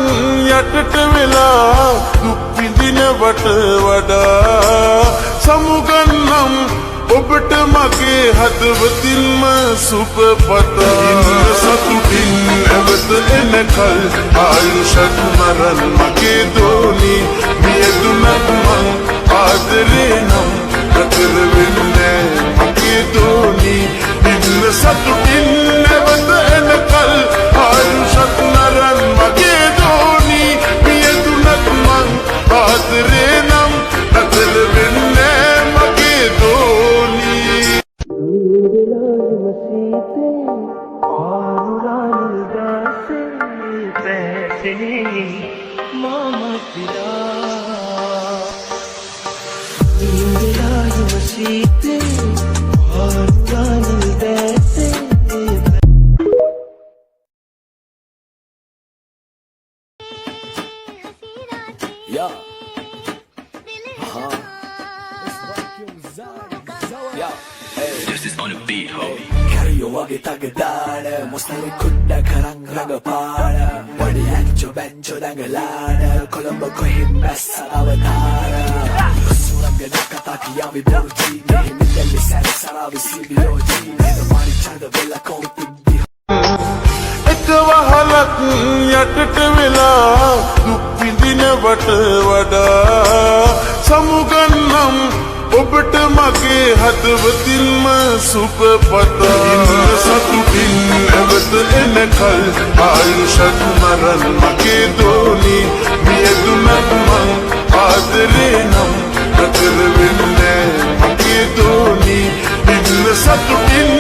යටට වෙලා දුක් විඳිනවට වඩා සමුගන්නම් ඔබට මගේ හදවතින්ම සුබපතා සතුටින් නැවත එනකල් ආයුෂත් මරන් මගේ දෝනි මියදුනත් මං ආදරේ නම් නතර වෙන්නේ මගේ දෝනි ඉන්න සතුටින් නැවත එනකල් ආයුෂත් මරන් මගේ දෝනි මියදුනත් මං ආදරේ නම් නතර වෙන්නේ මගේ දෝනි Yeah. Yeah. Hey. This is on the beat, ho. Karayo wage tagadana, mostly kunda karang rangapana. Body ancho bencho dangalana, Colombo kohim bessa avatara. Suranga nakata kiyavi boruji, nehimideli saravi CBOG. Nirmani chanda vela kompiddi. එක වහලක් යටට වෙලා දුක් විඳිනවට වඩා සමුගන්නම් ඔබට මගේ හදවතින්ම සුබපතා සතුටින් නැවත එනකල් ආයුෂත් මරන් මගේ දෝනි මියදුනත් මං ආදරේ නම් නතර වෙන්නේ මගේ දෝනි ඉන්න සතුටින්